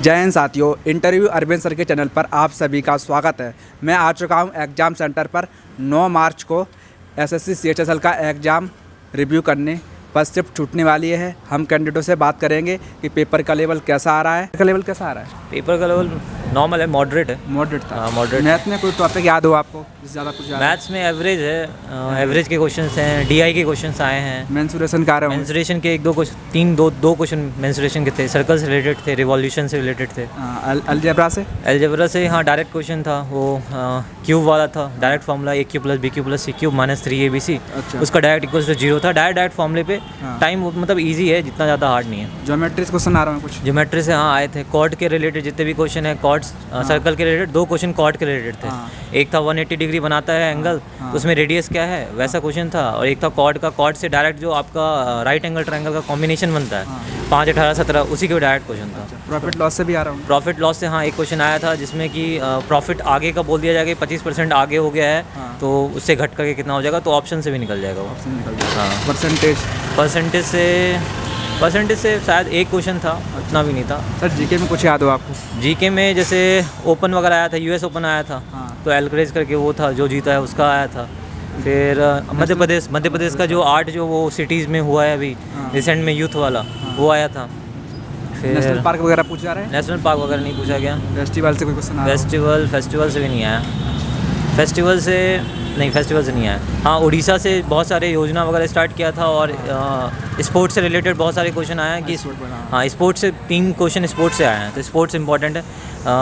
जय हिंद साथियों, interview Arvind sir के चैनल पर आप सभी का स्वागत है। मैं आ चुका हूं एग्ज़ाम सेंटर पर 9 मार्च को एसएससी सीएचएसएल का एग्ज़ाम रिव्यू करने। फर्स्ट शिफ्ट छूटने वाली है। हम कैंडिडेटों से बात करेंगे कि पेपर का लेवल कैसा आ रहा है। पेपर का लेवल नॉर्मल है, मॉडरेट है। मॉडरेट था। मॉडरेट। मैथ में कोई टॉपिक याद हो आपको जिससे ज़्यादा कुछ याद? मैथ्स में एवरेज है, एवरेज के क्वेश्चंस हैं, डीआई के क्वेश्चंस आए हैं। मेंसुरेशन का रहा हूँ। मेंसुरेशन के दो क्वेश्चन मेंसुरेशन के थे, सर्कल से रिलेटेड थे, रिवॉल्यूशन से रिलेटेड थे। अलजेब्रा से हाँ डायरेक्ट क्वेश्चन था, वो क्यूब वाला था। Direct formula A cube plus B cube plus C cube minus 3abc। अच्छा। उसका डायरेक्ट इक्वल्स टू 0 था। डायरेक्ट फार्मूले पे टाइम मतलब ईजी है, जितना ज़्यादा हार्ड नहीं है। ज्योमेट्री क्वेश्चन आ रहा है कुछ? ज्योमेट्री से हाँ आए थे। कॉर्ड के रिलेटेड जितने भी क्वेश्चन है, कॉर्ड्स सर्कल के रिलेटेड 2 क्वेश्चन कॉर्ड के रिलेटेड थे। एक था 180 डिग्री बनाता है एंगल, तो उसमें रेडियस क्या है वैसा क्वेश्चन था। और एक था कॉर्ड से डायरेक्ट जो आपका राइट एंगल ट्रायंगल का कॉम्बिनेशन बनता है 5, 18, 17, उसी के डायरेक्ट क्वेश्चन था। प्रॉफिट लॉस से भी आ रहा हूँ। प्रॉफिट लॉस से हाँ एक क्वेश्चन आया था, जिसमें कि प्रॉफिट आगे का बोल दिया जाएगा, 25% आगे हो गया है तो उससे घट करके कितना हो जाएगा, तो ऑप्शन से भी निकल जाएगा वो। हाँ। परसेंटेज से शायद एक क्वेश्चन था, उतना भी नहीं था। सर जीके में कुछ याद हो आपको? जीके में जैसे ओपन वगैरह आया था, यूएस ओपन आया था, तो एल्क्रेज करके वो था जो जीता है उसका आया था। फिर मध्य प्रदेश का जो आर्ट जो वो सिटीज़ में हुआ है अभी रिसेंट में, यूथ वाला वो आया था। फिर नेशनल पार्क वगैरह पूछा रहा है? नेशनल पार्क वगैरह नहीं पूछा गया। फेस्टिवल से कोई क्वेश्चन? फेस्टिवल से भी नहीं आया। फेस्टिवल से नहीं आया। हाँ उड़ीसा से बहुत सारे योजना वगैरह स्टार्ट किया था, और स्पोर्ट्स से रिलेटेड बहुत सारे क्वेश्चन आए हैं कि हाँ स्पोर्ट्स से 3 क्वेश्चन स्पोर्ट्स से आए हैं, तो स्पोर्ट्स इंपॉर्टेंट है।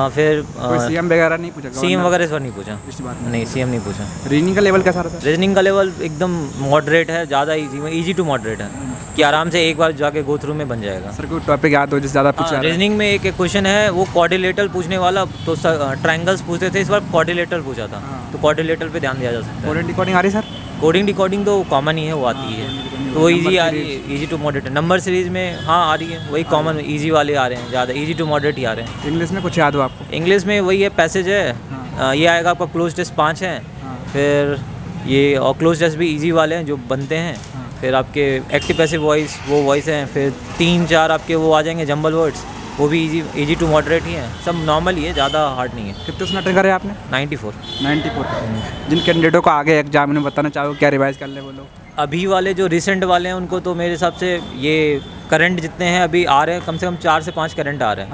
फिर सीएम वगैरह नहीं पूछा? सीएम वगैरह सर नहीं पूछा। नहीं सीएम नहीं पूछा। रीजनिंग का लेवल कैसा रहा सर? रीजनिंग का लेवल एकदम मॉडरेट है, ज़्यादा ईजी टू मॉडरेट है कि आराम से एक बार जाके गो थ्रू में बन जाएगा। सर कोई टॉपिक याद हो जिससे ज़्यादा पूछा? रीजनिंग में एक क्वेश्चन है वो क्वाड्रिलेटरल पूछने वाला, तो ट्रायंगल्स पूछते थे, इस बार क्वाड्रिलेटरल पूछा था, तो क्वाड्रिलेटरल पे ध्यान दिया जा सकता है। कोडिंग डिकोडिंग आ रही सर? कोडिंग डिकोडिंग तो कॉमन ही है, वो आती है, तो वो ईजी आ रही है, easy to moderate. Number series में हाँ आ रही है, वही कॉमन ईजी वाले आ रहे हैं, ज़्यादा ईजी टू मॉडरेट ही आ रहे हैं। इंग्लिश में कुछ याद हो आपको? इंग्लिश में वही है, पैसेज है, ये आएगा आपका क्लोज टेस्ट 5 है। फिर ये और क्लोज टेस्ट भी ईजी वाले हैं जो बनते हैं। फिर आपके एक्टिव पैसिव वॉइस वो वॉइस हैं। फिर 3-4 आपके वो आ जाएंगे जंबल वर्ड्स, वो भी ईजी टू मॉडरेट ही हैं। सब नॉर्मल ही है, ज़्यादा हार्ड नहीं है। कितने उसमें अटेंड करे आपने? 94। जिन कैंडिडेटों को आगे एग्जाम में बताना चाहो क्या रिवाइज कर ले वो लोग? अभी वाले जो रिसेंट वाले हैं उनको तो मेरे हिसाब से ये करंट जितने हैं अभी आ रहे हैं, कम से कम 4 से 5 करंट आ रहे हैं।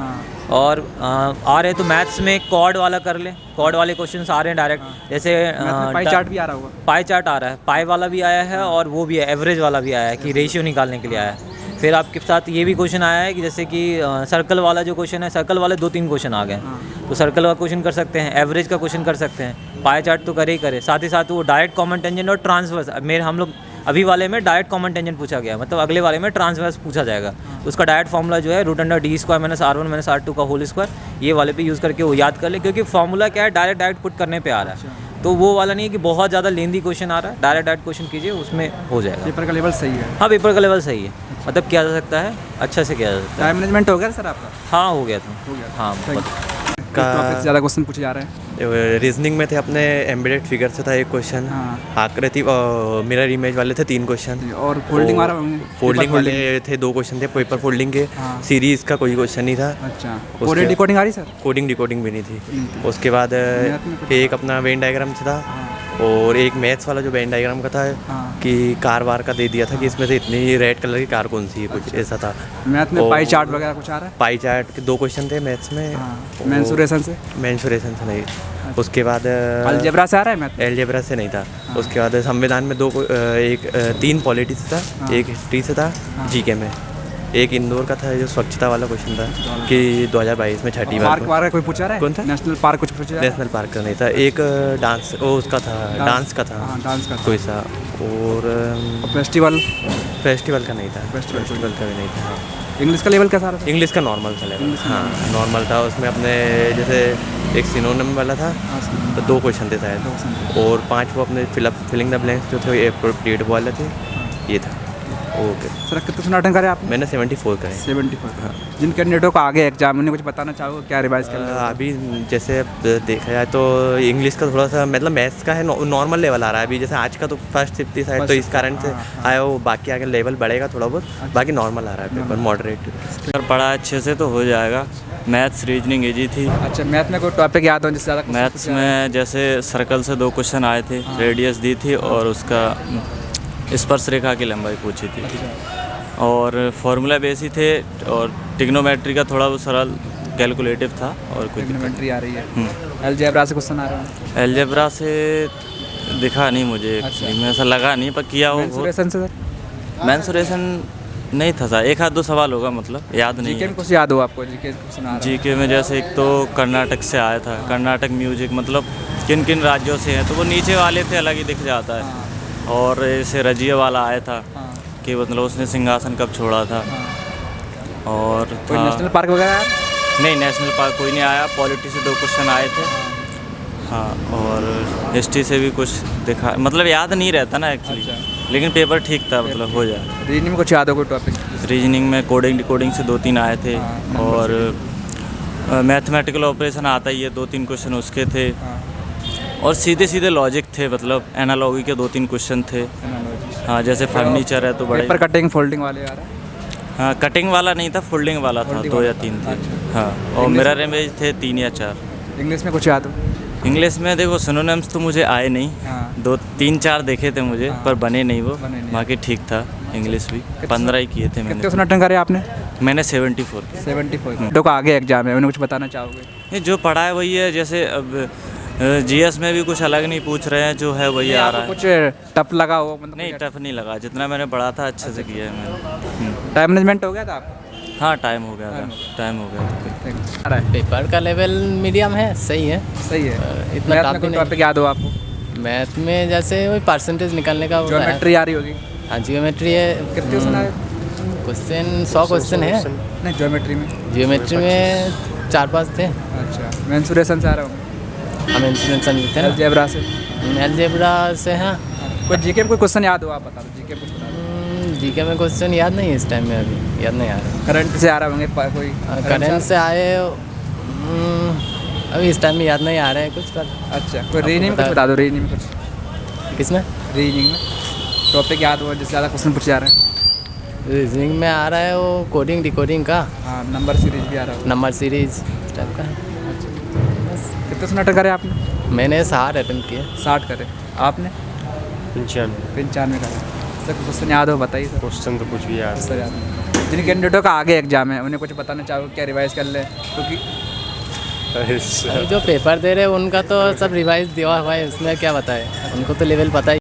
और आ रहे हैं तो मैथ्स में कॉर्ड वाला कर ले, कॉर्ड वाले क्वेश्चंस आ रहे हैं डायरेक्ट। जैसे पाई चार्ट भी आ रहा होगा? पाई चार्ट आ रहा है, पाई वाला भी आया है, और वो भी है एवरेज वाला भी आया है कि रेशियो निकालने के लिए आया है। फिर आपके साथ ये भी क्वेश्चन आया है कि जैसे कि सर्कल वाला जो क्वेश्चन है, सर्कल वाले 2-3 क्वेश्चन आ गए, तो सर्कल का क्वेश्चन कर सकते हैं, एवरेज का क्वेश्चन कर सकते हैं, पाई चार्ट तो करे ही करे। साथ ही साथ वो डायरेक्ट कॉमन टेंजेंट और ट्रांसवर्स, हम लोग अभी वाले में डायरेक्ट कॉमन टेंजेंट पूछा गया, मतलब अगले वाले में ट्रांसवर्स पूछा जाएगा। उसका डायरेक्ट फार्मूला जो है √d² - R1 - R2 का होल स्क्वायर, ये वाले पे यूज़ करके वो याद कर ले, क्योंकि फार्मूला क्या है डायरेक्ट पुट करने पे आ रहा है। तो वो वाला नहीं है कि बहुत ज़्यादा लेंदी क्वेश्चन आ रहा है, डायरेक्ट क्वेश्चन कीजिए, उसमें हो जाएगा। पेपर का लेवल सही है? हाँ पेपर का लेवल सही है, मतलब किया जा सकता है, अच्छा से किया जा सकता है। टाइम मैनेजमेंट हो गया सर आपका? हाँ हो गया था। हाँ का ज़्यादा क्वेश्चन पूछे जा रहे हैं? रीजनिंग में थे अपने एम्बेडेड फिगर से था एक क्वेश्चन, आकृति मिरर इमेज वाले थे 3 क्वेश्चन, और फोल्डिंग वाले थे 2 क्वेश्चन थे। पेपर फोल्डिंग के सीरीज का कोई क्वेश्चन नहीं था। अच्छा। कोडिंग डिकोडिंग आ रही सर? कोडिंग डिकोडिंग भी नहीं थी। उसके बाद एक अपना वेन डायग्राम से था, और एक मैथ्स वाला जो वेन डायग्राम का था कि कार वार का दे दिया था कि इसमें से इतनी रेड कलर की कार कौन सी है, कुछ ऐसा था। मैथ में पाई चार्ट वगैरह कुछ आ रहा है? पाई चार्ट के 2 क्वेश्चन थे मैथ्स में। मेंसुरेशन से नहीं। उसके बाद अलजेब्रा से आ रहा है मैथ? अलजेब्रा से नहीं था। उसके बाद संविधान में 3 पॉलिटी से था, एक हिस्ट्री से था, जीके में एक इंदौर का था जो स्वच्छता वाला क्वेश्चन था कि 2022 में 6ठी बार। पार्क कोई पूछा रहा है? कौन था? नेशनल पार्क कुछ पूछा? नेशनल पार्क का नहीं था। एक डांस उसका था, डांस का था, डांस का कोई सा। और फेस्टिवल का नहीं था। फेस्टिवल का भी नहीं था। इंग्लिश का लेवल कैसा रहा? इंग्लिश का नॉर्मल था लेवल। हाँ नॉर्मल था। उसमें अपने जैसे एक सिनोनिम वाला था, तो 2 क्वेश्चन थे शायद, और 5 वो अपने फिलिंग द ब्लैंक्स जो थे एप्रोप्रिएट वाले थे, ये था। ओके सर कितने सुना अटेंड करे आपने? मैंने 74 करे। 74। हाँ। जिन कैंडिडेटों को आगे एग्जाम में कुछ बताना चाहो क्या रिवाइज कर? अभी जैसे देखा जाए तो इंग्लिश का थोड़ा सा, मतलब मैथ्स का है नॉर्मल लेवल आ रहा है अभी। जैसे आज का तो फर्स्ट शिफ्ट थी शायद, तो इस कारण से आया वो, बाकी आगे लेवल बढ़ेगा थोड़ा बहुत, बाकी नॉर्मल आ रहा है पेपर, मॉडरेट। अगर पढ़ा अच्छे से तो हो जाएगा। मैथ्स रीजनिंग इजी थी। अच्छा, मैथ में कोई टॉपिक याद हो जिससे ज़्यादा question मैथ्स पूछा है? में जैसे सर्कल से 2 क्वेश्चन आए थे, रेडियस दी थी और उसका स्पर्श रेखा की लंबाई पूछी थी। और फार्मूला बेस ही थे और ट्रिग्नोमेट्री का थोड़ा वो सरल कैलकुलेटिव था और कुछ ट्रिग्नोमेट्री आ रही है। अलजेब्रा से क्वेश्चन आ रहे हैं। एलजेब्रा से दिखा नहीं मुझे अच्छा। एक्चुअली में, ऐसा लगा नहीं पर किया हो। मेंसुरेशन से सर? मेंसुरेशन नहीं था सर, 1-2 सवाल होगा, मतलब याद नहीं जीके है। में कुछ याद हो आपको? जीके क्वेश्चन आ रहा है। जीके में जैसे एक तो कर्नाटक से आया था, कर्नाटक म्यूजिक मतलब किन किन राज्यों से हैं, तो वो नीचे वाले थे अलग ही दिख जाता है। हाँ, और ऐसे रजिया वाला आया था हाँ, कि मतलब उसने सिंहासन कब छोड़ा था। हाँ। और कोई था नेशनल पार्क वगैरह है? नहीं, नेशनल पार्क कोई नहीं आया। पॉलिटी से 2 क्वेश्चन आए थे। हाँ, और हिस्ट्री से भी कुछ दिखा, मतलब याद नहीं रहता ना एक्चुअली। अच्छा। लेकिन पेपर ठीक था, मतलब हो जाए। रीजनिंग में कुछ याद हो कोई टॉपिक? रीजनिंग में कोडिंग डिकोडिंग से 2-3 आए थे। हाँ, और मैथमेटिकल ऑपरेशन आता ही है, 2-3 क्वेश्चन उसके थे। हाँ, और सीधे सीधे लॉजिक थे, मतलब एनालॉगी के 2-3 क्वेश्चन थे। analogy। हाँ, जैसे फर्नीचर है तो बड़े। पेपर कटिंग फोल्डिंग वाले आ रहा है? हाँ, कटिंग वाला नहीं था, फोल्डिंग वाला था। Folding 2 या वाला 3 थे। अच्छा। हाँ, और English मिरर में? इमेज थे 3 या 4। इंग्लिश में कुछ याद हो? इंग्लिश में देखो सिनोनिम्स तो मुझे आए नहीं। हाँ। 2-3-4 देखे थे मुझे, हाँ। पर बने नहीं वो। बने नहीं। बाकी ठीक था। इंग्लिश भी 15 ही किए थे कितने मैंने। क्वेश्चन अटेंड करे आपने? मैंने 74 किए। 74। तो का आगे एग्जाम है, उन्हें कुछ बताना चाहोगे? ये जो पढ़ा है वही है, जैसे अब जीएस में भी कुछ अलग नहीं पूछ रहे हैं, जो है वही आ रहा है। कुछ टफ लगा हो? मतलब नहीं, टफ नहीं लगा, जितना मैंने पढ़ा था अच्छे से किया है मैंने। टाइम मैनेजमेंट हो गया था आप? हाँ, टाइम हो गया था, टाइम हो गया था। आ रहा है। पेपर का लेवल मीडियम है, सही है। सही है। इतना मैथ टफ में भी कोई नहीं। टॉपिक याद हो आपको? मैथ में जैसे वही परसेंटेज निकालने का होता है। ज्योमेट्री आ रही होगी? हाँ, जियोमेट्री है। कितने क्वेश्चन आए? क्वेश्चन 100 क्वेश्चन है। नहीं, ज्योमेट्री में। जियोमेट्री में 4-5 थे। अच्छा, मेंसुरेशन से आ रहा हूँ। हम इंस्टीट्यूशन भी थे ना। अलजेब्रा से? अलजेब्रा से। हाँ, कोई जीके में कोई क्वेश्चन याद हो आप बता दो। जीके में कुछ बता दो। जीके में क्वेश्चन याद नहीं है इस टाइम में, अभी याद नहीं आ रहा। करंट से आ रहा होंगे कोई? करंट से आए अभी इस टाइम में याद नहीं आ रहा है कुछ पर। अच्छा, कोई रीजनिंग में कुछ बता दो। रीजनिंग में कुछ? किसमें? रीजनिंग में टॉपिक याद हो जिससे ज़्यादा क्वेश्चन पूछे जा रहे हैं? रीजनिंग में आ रहा है वो कोडिंग डिकोडिंग का, हाँ, नंबर सीरीज भी आ रहा होगा। नंबर सीरीज टाइप का है। कितने क्वेश्चन अटेंड करे आपने? मैंने 60 अटेम्प्ट किए। 60 करे। आपने? 95 करे। सर क्वेश्चन याद हो बताइए सर। क्वेश्चन तो कुछ भी याद सर याद नहीं। जिन कैंडिडेटों का आगे एग्जाम है उन्हें कुछ बताना चाहोगे क्या रिवाइज कर ले? क्योंकि अभी जो पेपर दे रहे हैं उनका तो सब रिवाइज दिया हुआ है, उसमें क्या बताए, उनको तो लेवल पता ही